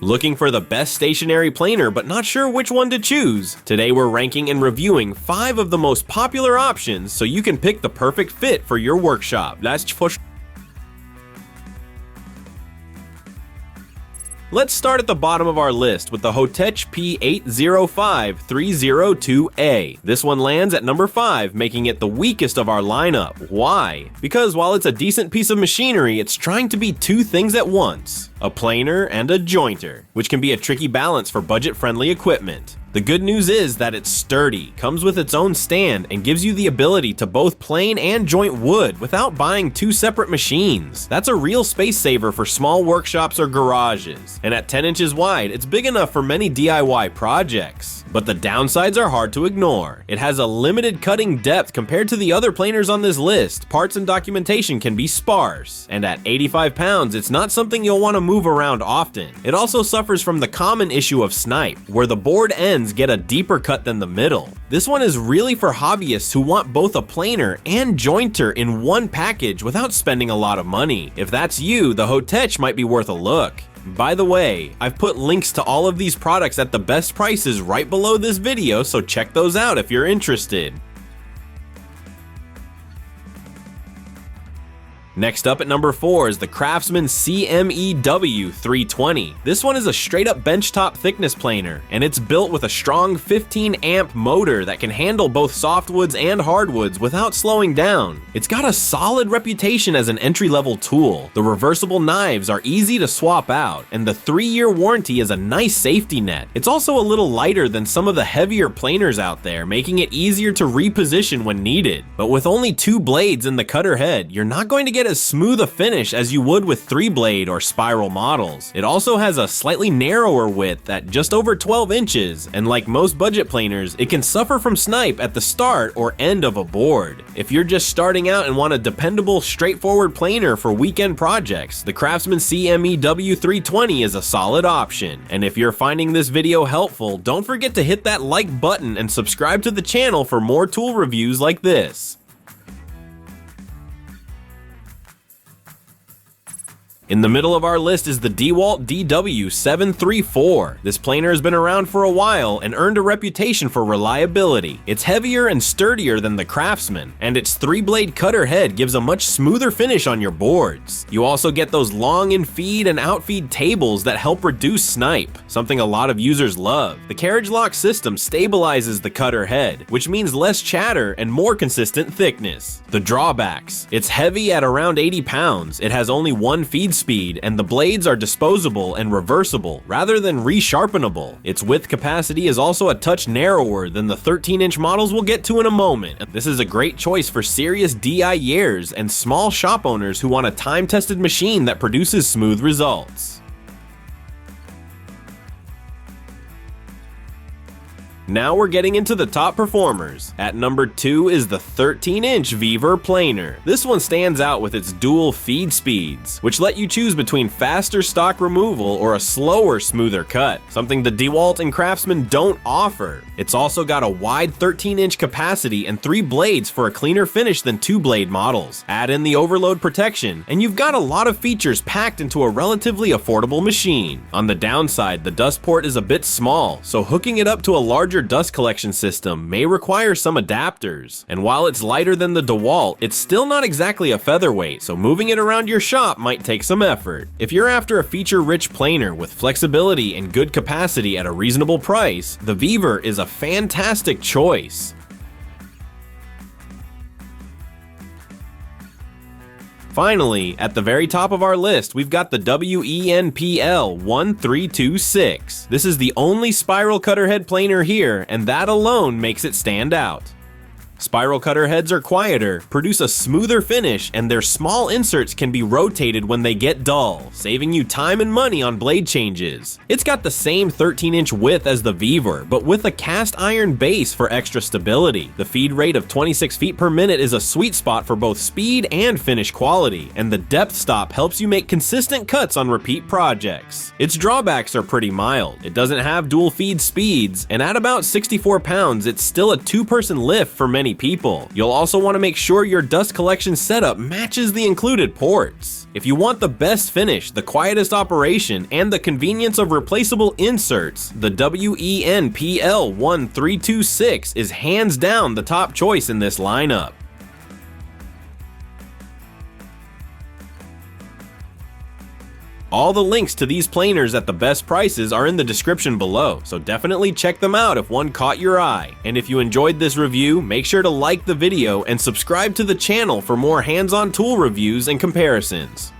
Looking for the best stationary planer but not sure which one to choose? Today we're ranking and reviewing 5 of the most popular options so you can pick the perfect fit for your workshop. Let's start at the bottom of our list with the Hoteche P805302A. This one lands at number 5, making it the weakest of our lineup. Why? Because while it's a decent piece of machinery, it's trying to be 2 things at once: a planer and a jointer, which can be a tricky balance for budget-friendly equipment. The good news is that it's sturdy, comes with its own stand, and gives you the ability to both plane and joint wood without buying 2 separate machines. That's a real space saver for small workshops or garages. And at 10 inches wide, it's big enough for many DIY projects. But the downsides are hard to ignore. It has a limited cutting depth compared to the other planers on this list. Parts and documentation can be sparse. And at 85 pounds, it's not something you'll want to move around often. It also suffers from the common issue of snipe, where the board ends get a deeper cut than the middle. This one is really for hobbyists who want both a planer and jointer in one package without spending a lot of money. If that's you, the Hoteche might be worth a look. By the way, I've put links to all of these products at the best prices right below this video, so check those out if you're interested. Next up at number 4 is the CRAFTSMAN CME-W320. This one is a straight up benchtop thickness planer, and it's built with a strong 15 amp motor that can handle both softwoods and hardwoods without slowing down. It's got a solid reputation as an entry-level tool. The reversible knives are easy to swap out, and the 3-year warranty is a nice safety net. It's also a little lighter than some of the heavier planers out there, making it easier to reposition when needed. But with only 2 blades in the cutter head, you're not going to get as smooth a finish as you would with 3-blade or spiral models. It also has a slightly narrower width at just over 12 inches, and like most budget planers, it can suffer from snipe at the start or end of a board. If you're just starting out and want a dependable, straightforward planer for weekend projects, the CRAFTSMAN CME-W320 is a solid option. And if you're finding this video helpful, don't forget to hit that like button and subscribe to the channel for more tool reviews like this. In the middle of our list is the Dewalt DW734. This planer has been around for a while and earned a reputation for reliability. It's heavier and sturdier than the CRAFTSMAN, and its 3-blade cutter head gives a much smoother finish on your boards. You also get those long in-feed and out-feed tables that help reduce snipe, something a lot of users love. The carriage lock system stabilizes the cutter head, which means less chatter and more consistent thickness. The drawbacks: it's heavy at around 80 pounds, it has only 1 feed speed, and the blades are disposable and reversible rather than resharpenable. Its width capacity is also a touch narrower than the 13-inch models we'll get to in a moment. This is a great choice for serious DIYers and small shop owners who want a time-tested machine that produces smooth results. Now we're getting into the top performers. At number 2 is the 13-inch VEVOR planer. This one stands out with its dual feed speeds, which let you choose between faster stock removal or a slower, smoother cut, something the Dewalt and CRAFTSMAN don't offer. It's also got a wide 13-inch capacity and 3 blades for a cleaner finish than 2-blade models. Add in the overload protection, and you've got a lot of features packed into a relatively affordable machine. On the downside, the dust port is a bit small, so hooking it up to a larger dust collection system may require some adapters. And while it's lighter than the Dewalt, it's still not exactly a featherweight, so moving it around your shop might take some effort. If you're after a feature-rich planer with flexibility and good capacity at a reasonable price, the VEVOR is a fantastic choice. Finally, at the very top of our list, we've got the WENPL1326. This is the only spiral cutter head planer here, and that alone makes it stand out. Spiral cutter heads are quieter, produce a smoother finish, and their small inserts can be rotated when they get dull, saving you time and money on blade changes. It's got the same 13-inch width as the VEVOR, but with a cast iron base for extra stability. The feed rate of 26 feet per minute is a sweet spot for both speed and finish quality, and the depth stop helps you make consistent cuts on repeat projects. Its drawbacks are pretty mild. It doesn't have dual feed speeds, and at about 64 pounds, it's still a 2-person lift for many people. You'll also want to make sure your dust collection setup matches the included ports. If you want the best finish, the quietest operation, and the convenience of replaceable inserts, the WENPL1326 is hands down the top choice in this lineup. All the links to these planers at the best prices are in the description below, so definitely check them out if one caught your eye. And if you enjoyed this review, make sure to like the video and subscribe to the channel for more hands-on tool reviews and comparisons.